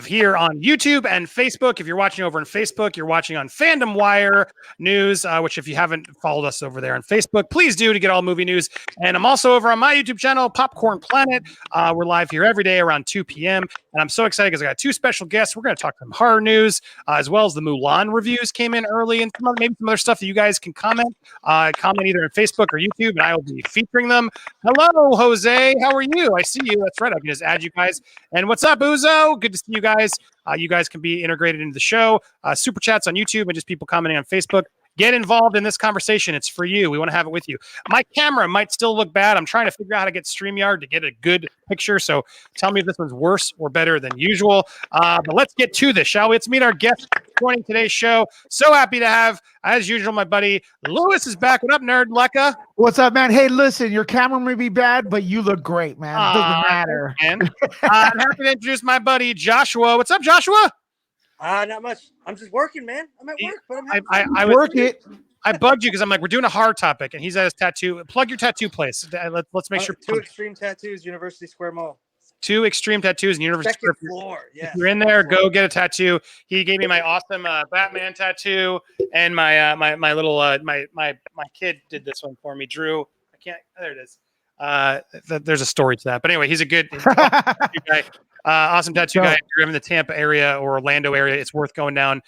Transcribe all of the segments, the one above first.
here on YouTube and Facebook. If you're watching over on Facebook, you're watching on Fandom Wire News, which if you haven't followed us over there on Facebook, please do to get all movie news. And I'm also over on my YouTube channel, Popcorn Planet. We're live here every day around 2 p.m. And I'm so excited because I got two special guests. We're going to talk some horror news, as well as the Mulan reviews came in early and maybe some other stuff that you guys can comment. Comment either on Facebook or YouTube, and I will be featuring them. Hello, Jose. How are you? I see you. That's right. I can just add you guys. And what's up, Uzo? Good to see you guys. You guys can be integrated into the show. Super chats on YouTube and just people commenting on Facebook. Get involved in this conversation. It's for you. We want to have it with you. My camera might still look bad. I'm trying to figure out how to get StreamYard to get a good picture. So tell me if this one's worse or better than usual. But let's get to this, shall we? Let's meet our guest joining today's show. So happy to have, as usual, my buddy Lewis is back. What up, nerd Lecca? What's up, man? Hey, listen, your camera may be bad, but you look great, man. It doesn't matter. I'm happy to introduce my buddy Joshua. What's up, Joshua? Not much. I'm just working, man. I'm at work, but I work it. I bugged you because I'm like, we're doing a horror topic, and he's at his tattoo. Plug your tattoo place. Let's make sure. 2 Extreme Tattoos, University Square Mall. 2 Extreme Tattoos in University Square floor. Yeah. If you're in there, go get a tattoo. He gave me my awesome Batman tattoo, and my little my kid did this one for me. Drew. I can't. There it is. There's a story to that, but anyway, he's a good guy. Awesome tattoo guy. If you're in the Tampa area or Orlando area, it's worth going down,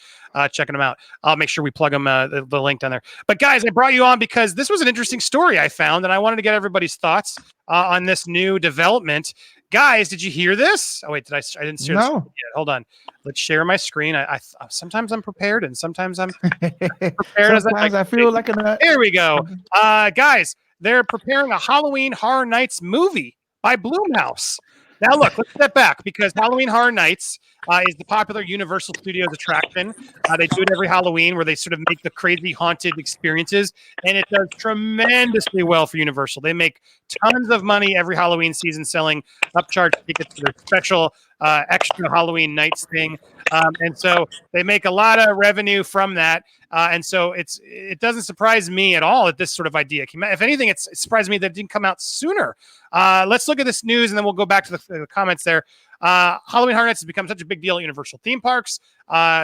checking them out. I'll make sure we plug them, the link down there. But guys, I brought you on because this was an interesting story I found, and I wanted to get everybody's thoughts on this new development. Guys, did you hear this? Oh wait, I didn't share this yet. Hold on. Let's share my screen. I sometimes I'm prepared, and sometimes I'm prepared. Sometimes I feel like a. Here we go, guys. They're preparing a Halloween Horror Nights movie by Blumhouse. Now, look, let's step back because Halloween Horror Nights is the popular Universal Studios attraction. They do it every Halloween where they sort of make the crazy haunted experiences, and it does tremendously well for Universal. They make tons of money every Halloween season selling upcharge tickets for their special extra Halloween nights thing. And so they make a lot of revenue from that. And so it doesn't surprise me at all that this sort of idea came out. If anything, it surprised me that it didn't come out sooner. Let's look at this news and then we'll go back to the comments there. Halloween Horror Nights has become such a big deal at Universal theme parks,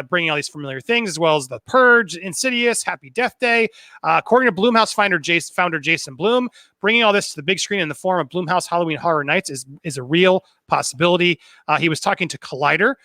bringing all these familiar things as well as The Purge, Insidious, Happy Death Day. According to Blumhouse founder Jason Blum, bringing all this to the big screen in the form of Blumhouse Halloween Horror Nights is a real possibility. He was talking to Collider,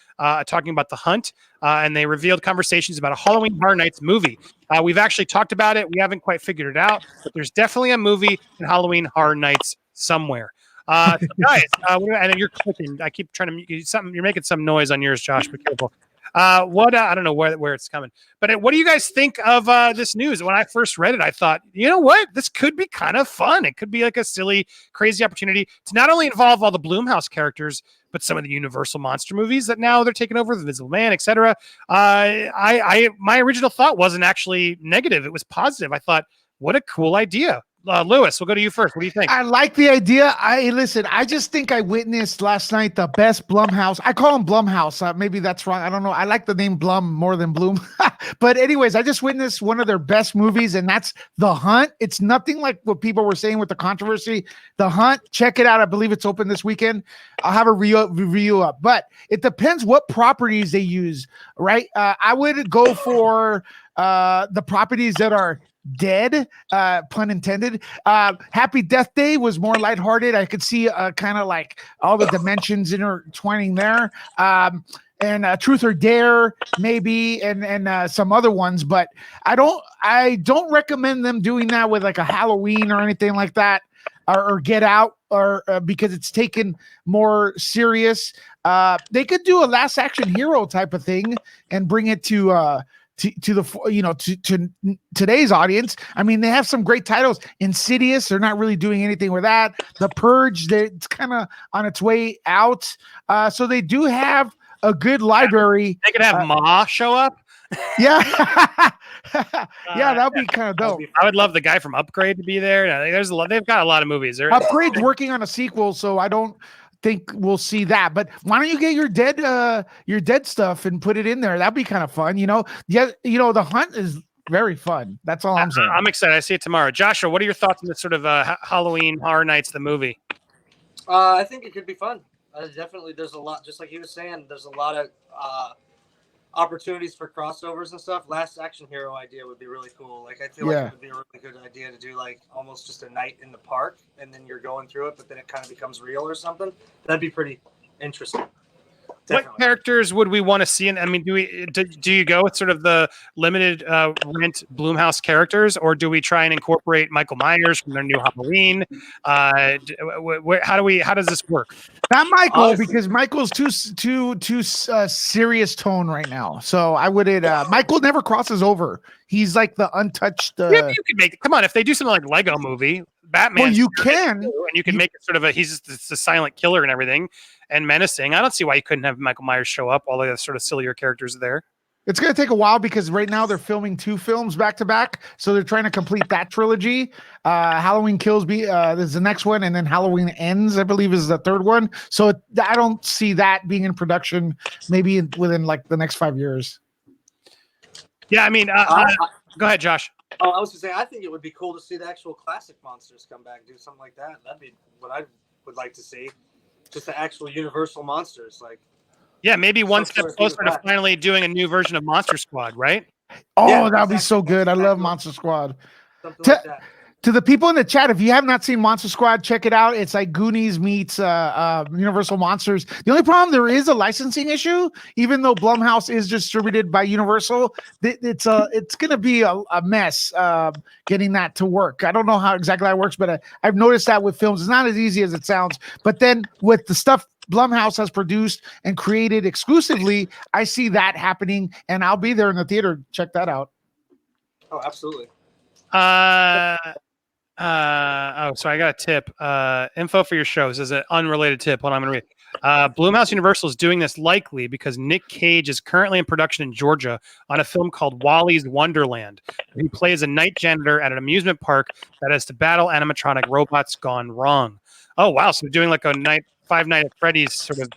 talking about The Hunt, and they revealed conversations about a Halloween Horror Nights movie. We've actually talked about it. We haven't quite figured it out, but there's definitely a movie in Halloween Horror Nights somewhere. So guys, and you're clicking. I keep trying to something. You're making some noise on yours, Josh. Be careful. I don't know where it's coming, but what do you guys think of this news? When I first read it, I thought, you know what, this could be kind of fun. It could be like a silly, crazy opportunity to not only involve all the Blumhouse characters, but some of the Universal monster movies that now they're taking over, The Invisible Man, etc. My original thought wasn't actually negative; it was positive. I thought, what a cool idea. Lewis, we'll go to you first. What do you think? I like the idea. I just think I witnessed last night the best Blumhouse. I call him Blumhouse. Maybe that's wrong. I don't know. I like the name Blum more than Bloom. But anyways, I just witnessed one of their best movies, and that's The Hunt. It's nothing like what people were saying with the controversy. The Hunt, check it out. I believe it's open this weekend. I'll have a review up. But it depends what properties they use, right? I would go for the properties that are dead, pun intended. Happy Death Day was more lighthearted. I could see kind of like all the dimensions intertwining there. And Truth or Dare maybe, and some other ones, but I don't recommend them doing that with like a Halloween or anything like that, or Get Out, or because it's taken more serious. They could do a Last Action Hero type of thing and bring it to today's audience. I mean, they have some great titles. Insidious, they're not really doing anything with that. The Purge, it's kind of on its way out. So they do have a good library. They could have Ma show up. Yeah. Yeah, that'd be kind of dope. I would love the guy from Upgrade to be there. There's a lot. They've got a lot of movies. Upgrade's working on a sequel, so I don't think we'll see that. But why don't you get your dead stuff and put it in there? That'd be kind of fun, Yeah, The Hunt is very fun. That's all I'm saying. I'm excited. I see it tomorrow. Joshua, what are your thoughts on this sort of Halloween Horror Nights, the movie? I think it could be fun. Definitely, there's a lot. Just like he was saying, there's a lot of opportunities for crossovers and stuff. Last Action Hero idea would be really cool. Like I feel like it would be a really good idea to do like almost just a night in the park, and then you're going through it, but then it kind of becomes real or something. That'd be pretty interesting. Definitely. What characters would we want to see? And I mean, do you go with sort of the limited rent Blumhouse characters, or do we try and incorporate Michael Myers from their new Halloween? How does this work? Not Michael, honestly, because Michael's too serious tone right now. So I wouldn't. Michael never crosses over. He's like the untouched. Yeah, you can make. Come on, if they do something like Lego Movie, Batman. Well, you can, and you can make it sort of he's just a silent killer and everything, and menacing. I don't see why you couldn't have Michael Myers show up. All the sort of sillier characters are there. It's going to take a while because right now they're filming 2 films back to back, so they're trying to complete that trilogy. Halloween Kills is the next one, and then Halloween Ends, I believe, is the third one. So I don't see that being in production maybe within like the next 5 years. Yeah, I mean, go ahead, Josh. Oh, I was going to say, I think it would be cool to see the actual classic monsters come back and do something like that. That'd be what I would like to see. Just the actual Universal monsters, like. Yeah, maybe one step closer to finally doing a new version of Monster Squad, right? Oh, yeah, that'd be so good. I love Monster Squad. Something like that. To the people in the chat, if you have not seen Monster Squad, check it out. It's like Goonies meets Universal Monsters. The only problem, there is a licensing issue. Even though Blumhouse is distributed by Universal, it's going to be a mess getting that to work. I don't know how exactly that works, but I've noticed that with films. It's not as easy as it sounds. But then with the stuff Blumhouse has produced and created exclusively, I see that happening, and I'll be there in the theater. Check that out. Oh, absolutely. So I got a tip. Info for your shows is an unrelated tip. Hold on, I'm going to read. Blumhouse Universal is doing this likely because Nick Cage is currently in production in Georgia on a film called Wally's Wonderland. He plays a night janitor at an amusement park that has to battle animatronic robots gone wrong. Oh, wow. So they're doing like a Five Nights at Freddy's sort of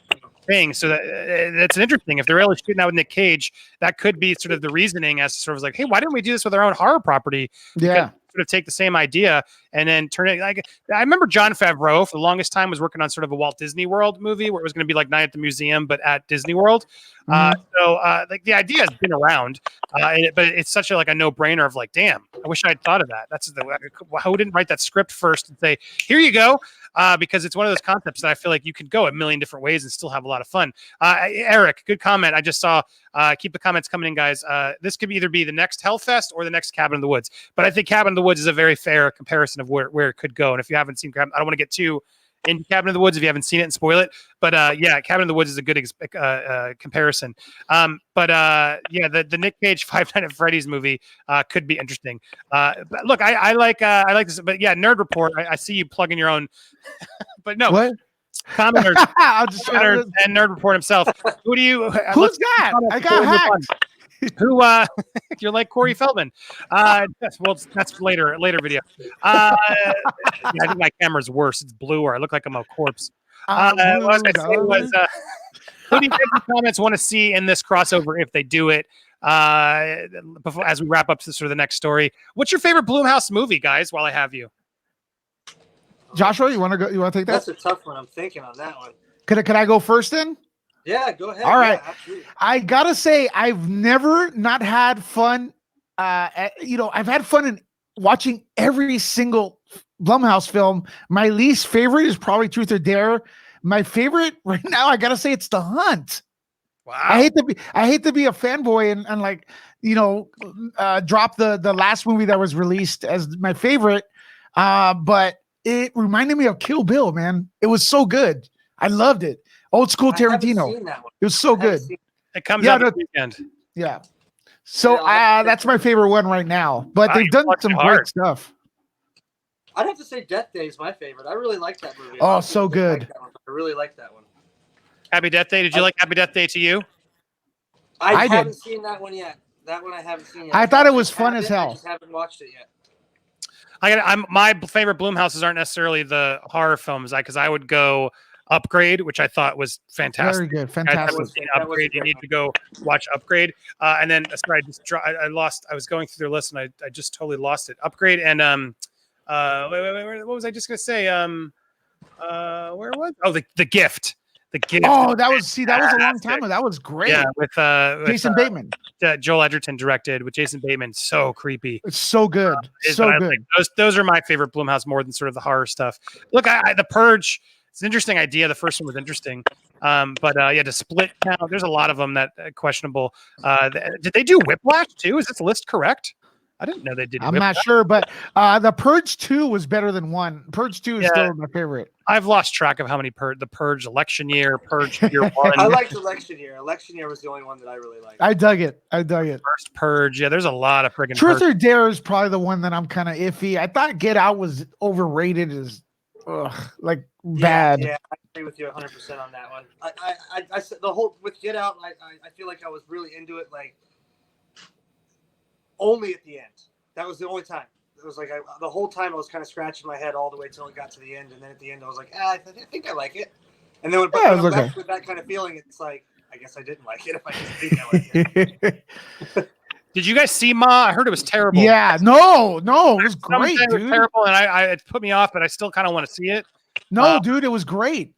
thing. So that's interesting. If they're really shooting out with Nick Cage, that could be sort of the reasoning as sort of like, hey, why didn't we do this with our own horror property? Yeah. Sort of take the same idea and then turn it like I remember Jon Favreau for the longest time was working on sort of a Walt Disney World movie where it was going to be like Night at the Museum but at Disney World. So like the idea has been around, but it's such a no-brainer of like, damn, I wish I'd thought of that. That's who didn't write that script first and say, here you go, because it's one of those concepts that I feel like you could go a million different ways and still have a lot of fun. Eric, good comment. I just saw. Keep the comments coming in, guys. This could either be the next Hellfest or the next Cabin in the Woods, but I think Cabin in the Woods is a very fair comparison of where it could go. And if you haven't seen Cabin, I don't want to get too into Cabin in the Woods if you haven't seen it and spoil it. But yeah, Cabin in the Woods is a good comparison. The Nick Cage Five Nights at Freddy's movie could be interesting. But look, I like this, but yeah, Nerd Report. I see you plugging your own, but no. What? Commenters, and Nerd Report himself. Who do you? Who's that? I got hacked. Who? You're like Corey Feldman. Well, that's later video. I think my camera's worse. It's bluer. I look like I'm a corpse. What I was going to say was, who do you think the comments want to see in this crossover if they do it? Before, as we wrap up to sort of the next story, what's your favorite Blumhouse movie, guys? While I have you. Joshua, you want to go? You want to take that? That's a tough one. I'm thinking on that one. Could I go first then? Yeah, go ahead. All right. Yeah, I gotta say, I've never not had fun. I've had fun in watching every single Blumhouse film. My least favorite is probably Truth or Dare. My favorite right now, I gotta say, it's The Hunt. Wow. I hate to be a fanboy and like drop the last movie that was released as my favorite. But it reminded me of Kill Bill, man. It was so good. I loved it. Old school Tarantino. It was so good. It comes out this weekend. Yeah. So that's my favorite one right now. But they've done some great stuff. I'd have to say Death Day is my favorite. I really like that movie. Oh, so good. I really like that one. Happy Death Day. Did you like Happy Death Day to you? I haven't seen that one yet. That one I haven't seen yet. I thought it was fun as hell. I just haven't watched it yet. My favorite Blumhouses aren't necessarily the horror films, because I would go Upgrade, which I thought was fantastic. Very good, fantastic. Upgrade, you need to go watch Upgrade. And then sorry, I lost. I was going through their list and I just totally lost it. Upgrade and wait, what was I just gonna say? Where was? Oh, the Gift. The Gift. Oh, that was a long time ago. That was great. Yeah, with Jason Bateman. Joel Edgerton directed with Jason Bateman. So creepy. It's so good. So good. Like those are my favorite Blumhouse more than sort of the horror stuff. Look, The Purge. It's an interesting idea. The first one was interesting. But to split now, there's a lot of them that questionable. Did they do Whiplash too? Is this list correct? I didn't know they did. I'm not sure, but the Purge 2 was better than 1. Purge 2 is still my favorite. I've lost track of how many the Purge election year, Purge year 1. I liked election year. Election year was the only one that I really liked. I dug it. First Purge. Yeah, there's a lot of friggin' Truth Purge. or Dare is probably the one that I'm kind of iffy. I thought Get Out was overrated as bad. Yeah, I agree with you 100% on that one. I said the whole with Get Out. I feel like I was really into it. Like only at the end. That was the only time. It was like the whole time I was kind of scratching my head all the way till it got to the end, and then at the end I was like, I think I like it. And then when I'm left with that kind of feeling, it's like I guess I didn't like it if I just think I like it. Did you guys see Ma? I heard it was terrible. Yeah, no, it was great, dude. It was terrible, and it put me off, but I still kind of want to see it. No, dude, it was great.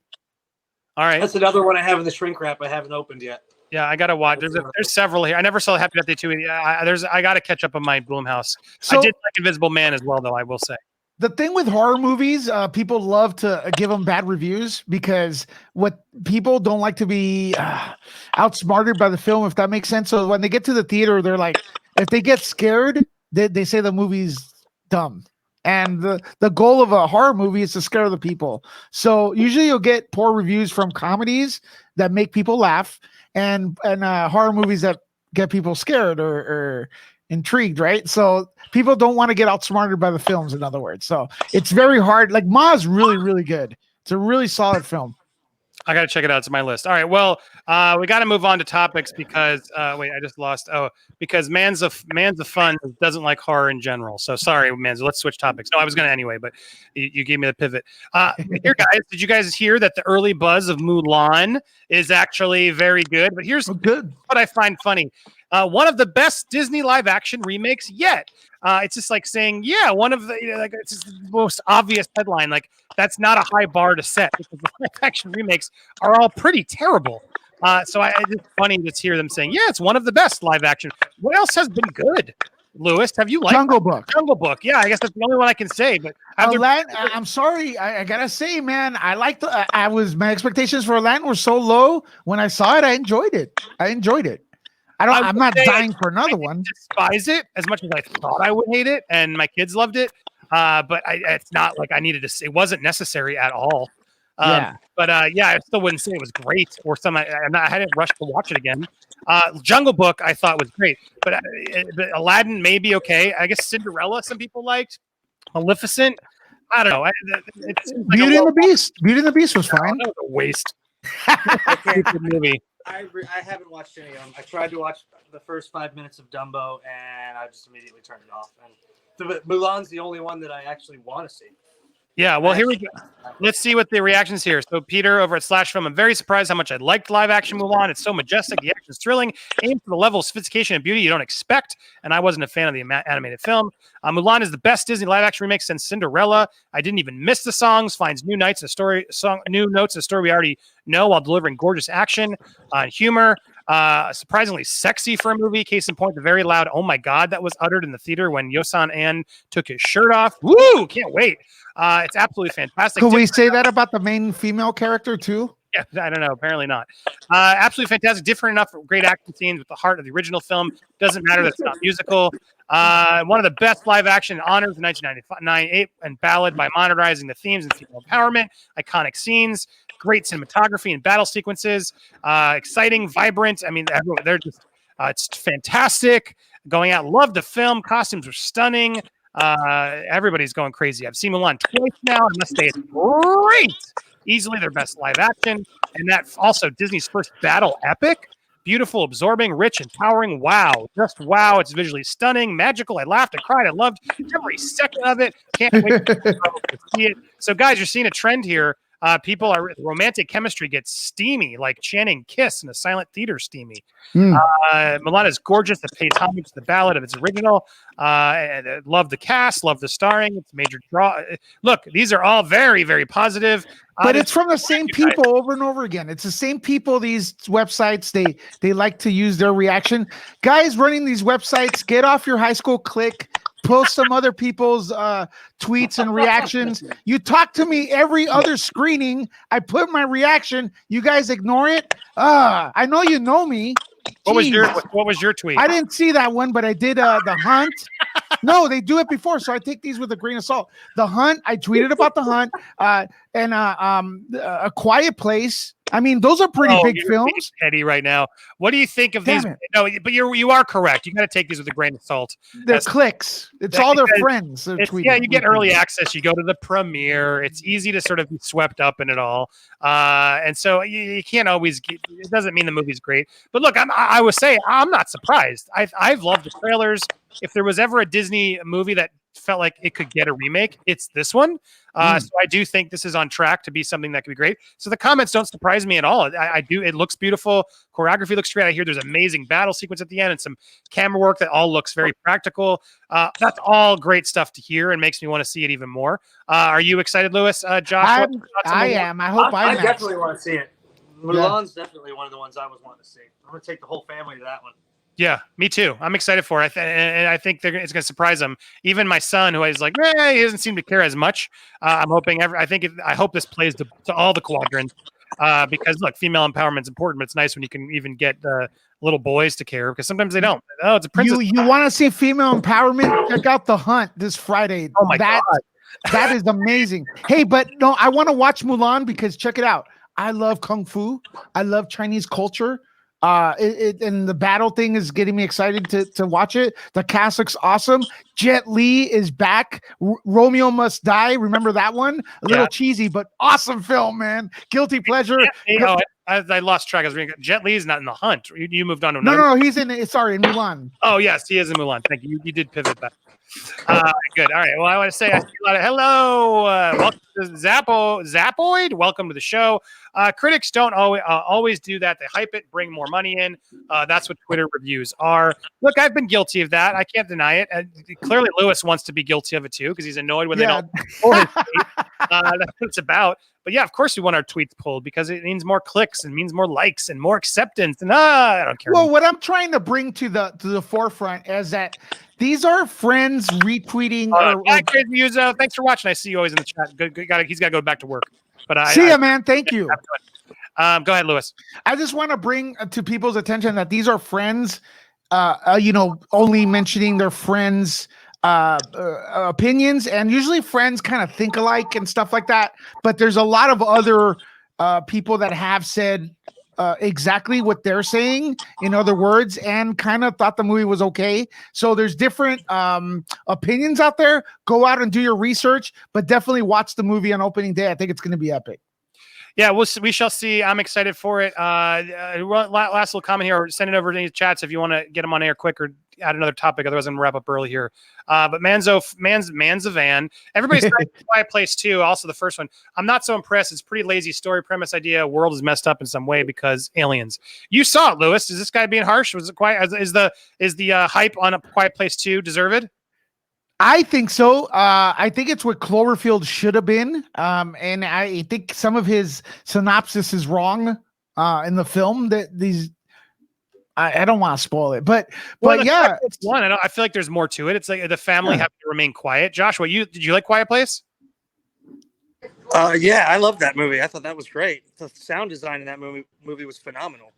All right, that's another one I have in the shrink wrap. I haven't opened yet. Yeah, I gotta watch. There's several here. I never saw Happy Birthday 2. I gotta catch up on my Blumhouse. So, I did like Invisible Man as well, though. I will say. The thing with horror movies, people love to give them bad reviews because what people don't like to be outsmarted by the film, if that makes sense. So when they get to the theater, they're like, if they get scared, they say the movie's dumb. And the goal of a horror movie is to scare the people. So usually you'll get poor reviews from comedies that make people laugh and horror movies that get people scared or intrigued, right? So people don't want to get outsmarted by the films, in other words. So it's very hard. Like Ma's really, really good. It's a really solid film. I got to check it out. It's on my list. All right. Well, we got to move on to topics because wait, I just lost. Oh, because Man's of Fun doesn't like horror in general. So sorry, Manzo. Let's switch topics. No, I was going to anyway, but you gave me the pivot. Here, guys, did you guys hear that the early buzz of Mulan is actually very good? But here's what I find funny. One of the best Disney live action remakes yet. It's just like saying, yeah, one of the it's just the most obvious headline. Like that's not a high bar to set because the live action remakes are all pretty terrible. So it's funny to hear them saying, yeah, it's one of the best live action. What else has been good? Lewis, have you liked Jungle Book? Jungle Book, yeah, I guess that's the only one I can say. But I'm sorry, I gotta say, man, I liked. My expectations for Aladdin were so low. When I saw it, I enjoyed it. I'm not dying for another one. Despise it as much as I thought I would hate it, and my kids loved it. But it's not like I needed to. It wasn't necessary at all. But I still wouldn't say it was great or something. I hadn't rushed to watch it again. Jungle Book I thought was great, but Aladdin may be okay. I guess Cinderella some people liked. Maleficent, I don't know. Beauty and the Beast. Beauty and the Beast was fine. That was a waste. Movie. I haven't watched any of them. I tried to watch the first 5 minutes of Dumbo, and I just immediately turned it off. And Mulan's the only one that I actually want to see. Yeah, well, here we go. Let's see what the reactions here. So Peter over at Slash Film, I'm very surprised how much I liked live action Mulan. It's so majestic. The action's thrilling. Aimed for the level of sophistication and beauty you don't expect. And I wasn't a fan of the animated film. Mulan is the best Disney live action remake since Cinderella. I didn't even miss the songs. Finds new notes in a story we already know while delivering gorgeous action and humor. Surprisingly sexy for a movie. Case in point, the very loud "Oh my God" that was uttered in the theater when Yosan An took his shirt off. Woo! Can't wait. It's absolutely fantastic. Could we say that about the main female character too? Yeah, I don't know. Apparently not. Absolutely fantastic. Different enough. Great action scenes with the heart of the original film. Doesn't matter that it's not musical. One of the best live action honors in 1999 and ballad by modernizing the themes and female empowerment. Iconic scenes. Great cinematography and battle sequences. Exciting, vibrant. I mean, they're just. It's fantastic. Going out. Love the film. Costumes are stunning. Everybody's going crazy. I've seen Mulan twice now. I must say it's great. Easily their best live action. And that also Disney's first battle epic. Beautiful, absorbing, rich, empowering. Wow. Just wow. It's visually stunning, magical. I laughed, I cried, I loved every second of it. Can't wait to see it. So guys, you're seeing a trend here. People are romantic chemistry gets steamy, like Channing Kiss in a silent theater steamy. Mm. Mulan is gorgeous. It pays homage to the ballad of its original. And love the cast, love the starring. It's a major draw. Look, these are all very, very positive. But it's from the same people over and over again. It's the same people. These websites, they like to use their reaction. Guys running these websites, get off your high school clique. Post some other people's tweets and reactions. You talk to me every other screening. I put my reaction. You guys ignore it. I know you know me. What was your tweet? I didn't see that one, but I did The Hunt. No, they do it before, so I take these with a grain of salt. The Hunt, I tweeted about The Hunt, and A Quiet Place. I mean, those are pretty big films. Eddie, right now, what do you think of these? No, but you are correct. You got to take these with a grain of salt. They're clicks. It's all their friends. Yeah, you get early access. You go to the premiere. It's easy to sort of be swept up in it all, and so you can't always. It doesn't mean the movie's great, but look, I would say I'm not surprised. I've loved the trailers. If there was ever a Disney movie that felt like it could get a remake, it's this one. So I do think this is on track to be something that could be great. So the comments don't surprise me at all. I do. It looks beautiful. Choreography looks great. I hear there's amazing battle sequence at the end and some camera work that all looks very practical. That's all great stuff to hear and makes me want to see it even more. Are you excited, Lewis? Josh? I am. I hope I definitely want to see it. Mulan's definitely one of the ones I was wanting to see. I'm going to take the whole family to that one. Yeah, me too. I'm excited for it. And I think it's going to surprise them. Even my son, who is like, he doesn't seem to care as much. I'm hoping I hope this plays to all the quadrants because look, female empowerment is important, but it's nice when you can even get little boys to care because sometimes they don't. Oh, it's a princess. You want to see female empowerment? Check out The Hunt this Friday. Oh my God. That is amazing. Hey, but no, I want to watch Mulan because check it out. I love Kung Fu. I love Chinese culture. And the battle thing is getting me excited to watch it. The cast looks awesome. Jet Li is back. Romeo Must Die. Remember that one? A little cheesy, but awesome film, man. Guilty pleasure. I lost track. I was reading. Jet Li is not in The Hunt. You moved on to no. He's in Mulan. Oh yes, he is in Mulan. Thank you. You did pivot back. Good. All right. Well, I want to say I see a lot of hello. Welcome to Zapoid. Welcome to the show. Critics don't always do that. They hype it, bring more money in. That's what Twitter reviews are. Look, I've been guilty of that. I can't deny it. Clearly, Lewis wants to be guilty of it too because he's annoyed when they don't. That's what it's about. But yeah, of course we want our tweets pulled because it means more clicks and means more likes and more acceptance. And I don't care. Well, what I'm trying to bring to the forefront is that these are friends retweeting. Thanks for watching. I see you always in the chat. Good. He's got to go back to work. But see ya, man. Thank you. Go ahead, Lewis. I just want to bring to people's attention that these are friends. Only mentioning their friends' opinions, and usually friends kind of think alike and stuff like that. But there's a lot of other people that have said exactly what they're saying, in other words, and kind of thought the movie was okay. So there's different opinions out there. Go out and do your research, but definitely watch the movie on opening day. I think it's going to be epic. Yeah, we shall see. I'm excited for it. Last little comment here, or send it over to any chats if you want to get them on air quick or add another topic. Otherwise, I'm going to wrap up early here. But Man's a Van. Everybody's trying to Quiet Place too. Also, the first one. I'm not so impressed. It's pretty lazy story premise idea. World is messed up in some way because aliens. You saw it, Lewis. Is this guy being harsh? Was it quiet? Is the hype on A Quiet Place 2 deserved? I think so. I think it's what Cloverfield should have been. And I think some of his synopsis is wrong in the film. I don't want to spoil it, but yeah, it's one. I feel like there's more to it. It's like the family having to remain quiet. Josh, did you like Quiet Place? Yeah, I love that movie. I thought that was great. The sound design in that movie was phenomenal.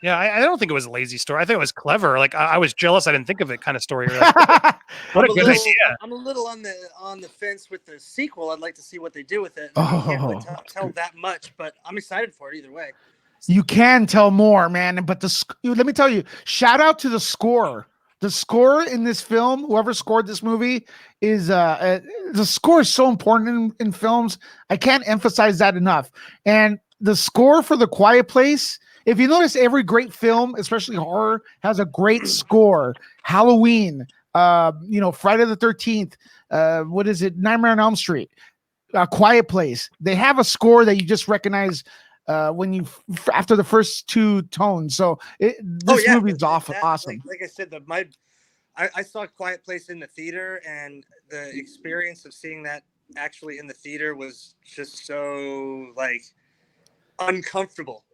Yeah, I don't think it was a lazy story. I think it was clever. Like I was jealous I didn't think of it kind of story. Like, what a good idea. I'm a little on the fence with the sequel. I'd like to see what they do with it. I can't really tell that much, but I'm excited for it either way. You can tell more, man. But let me tell you, shout out to the score. The score in this film, whoever scored this movie, is the score is so important in films. I can't emphasize that enough. And the score for The Quiet Place. If you notice, every great film, especially horror, has a great score. Halloween, Friday the 13th, what is it? Nightmare on Elm Street. A Quiet Place. They have a score that you just recognize when you after the first two tones. So this movie is awesome. Like I said, I saw Quiet Place in the theater, and the experience of seeing that actually in the theater was just so like uncomfortable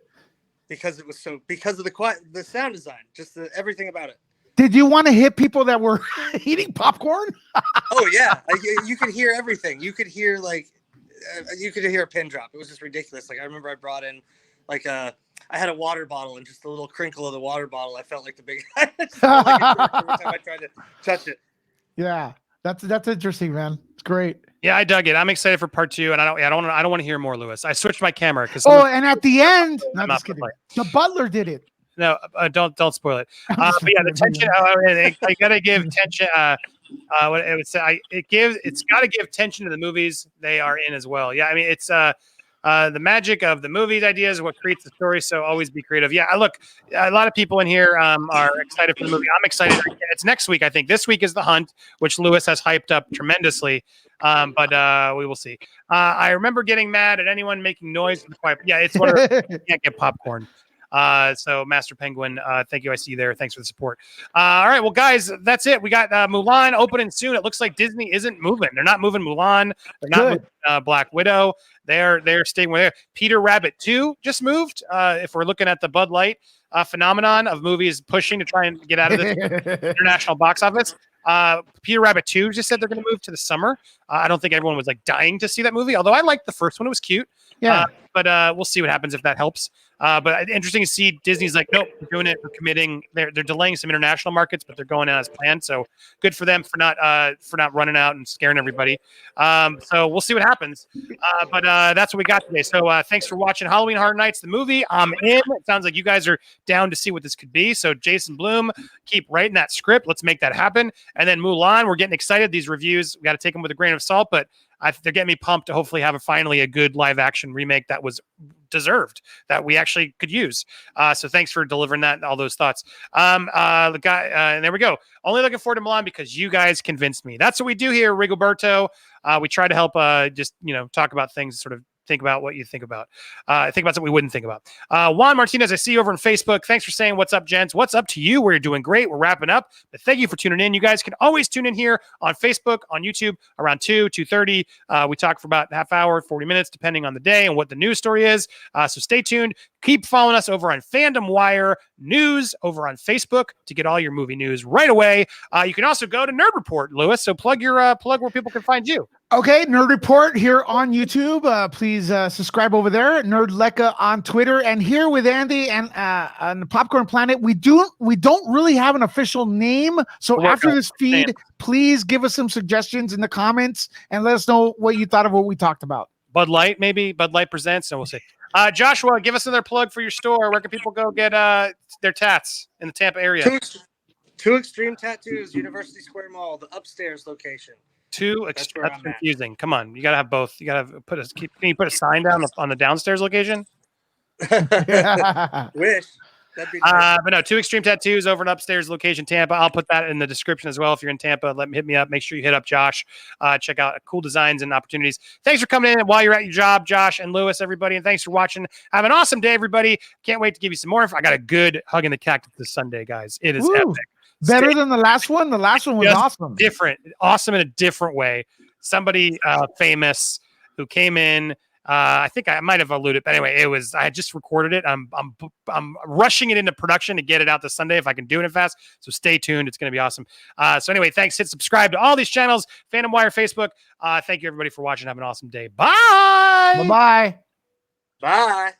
because of the sound design, just everything about it. Did you want to hit people that were eating popcorn? Oh yeah, you could hear everything. You could hear you could hear a pin drop. It was just ridiculous. Like I remember I brought in I had a water bottle, and just the little crinkle of the water bottle, I felt like the big guy. Every time I tried to touch it. Yeah, that's interesting, man. It's great. Yeah, I dug it. I'm excited for part 2, and I don't want to hear more, Lewis. I switched my camera because. And at the end, not just kidding. The butler did it. No, don't spoil it. But yeah, the tension. I gotta give tension. What it would say, it's got to give tension to the movies they are in as well. Yeah, I mean, it's the magic of the movies ideas is what creates the story. So always be creative. Yeah, look, a lot of people in here are excited for the movie. I'm excited. It's next week, I think. This week is The Hunt, which Lewis has hyped up tremendously. But we will see. I remember getting mad at anyone making noise. Yeah, it's one of the, you can't get popcorn. So Master Penguin, thank you. I see you there. Thanks for the support. All right. Well, guys, that's it. We got Mulan opening soon. It looks like Disney isn't moving. They're not moving Mulan. They're not moving, Black Widow. They're staying where they're. Peter Rabbit 2 just moved. If we're looking at the Bud Light phenomenon of movies pushing to try and get out of this international box office. Peter Rabbit 2 just said they're going to move to the summer. I don't think everyone was like dying to see that movie, although I liked the first one. It was cute. Yeah. But we'll see what happens if that helps. But interesting to see Disney's like, nope, we're doing it. We're committing. They're delaying some international markets, but they're going as planned. So good for them for not running out and scaring everybody. So we'll see what happens. But that's what we got today. So thanks for watching Halloween Horror Nights, the movie. I'm in. It sounds like you guys are down to see what this could be. So Jason Blum, keep writing that script. Let's make that happen. And then Mulan, we're getting excited. These reviews, we got to take them with a grain of salt, but they're getting me pumped to hopefully have finally a good live action remake that was deserved, that we actually could use. So thanks for delivering that and all those thoughts. The guy, and there we go. Only looking forward to Milan because you guys convinced me. That's what we do here, Rigoberto. We try to help just, talk about things, sort of think about what you think about. Think about something we wouldn't think about. Juan Martinez, I see you over on Facebook. Thanks for saying what's up, gents. What's up to you? We're doing great. We're wrapping up. But thank you for tuning in. You guys can always tune in here on Facebook, on YouTube, around 2:30. We talk for about a half hour, 40 minutes, depending on the day and what the news story is. So stay tuned. Keep following us over on Fandom Wire News over on Facebook to get all your movie news right away. You can also go to Nerd Report, Lewis. So plug where people can find you. Okay, Nerd Report here on YouTube. Please subscribe over there. Nerd Lecca on Twitter, and here with Andy and on the Popcorn Planet. We don't really have an official name. So after this feed, please give us some suggestions in the comments and let us know what you thought of what we talked about. Bud Light, maybe Bud Light presents. So we'll see. Joshua, give us another plug for your store. Where can people go get their tats in the Tampa area? Two Extreme Tattoos, University Square Mall, the upstairs location. That's confusing. Come on, you gotta have both. You gotta can you put a sign down on the downstairs location? Wish. That'd be nice. But no, 2 Extreme Tattoos over an upstairs location, Tampa. I'll put that in the description as well. If you're in Tampa, hit me up. Make sure you hit up Josh. Check out cool designs and opportunities. Thanks for coming in while you're at your job, Josh and Lewis, everybody. And thanks for watching. Have an awesome day, everybody. Can't wait to give you some more. I got a good Hug in the Cactus this Sunday, guys. It is epic. Better than the last one? The last one was awesome. Awesome in a different way. Somebody famous who came in. I think I might have alluded, but anyway, I had just recorded it. I'm rushing it into production to get it out this Sunday if I can do it fast. So stay tuned. It's going to be awesome. So anyway, thanks. Hit subscribe to all these channels, Phantom Wire, Facebook. Thank you everybody for watching. Have an awesome day. Bye. Bye-bye. Bye.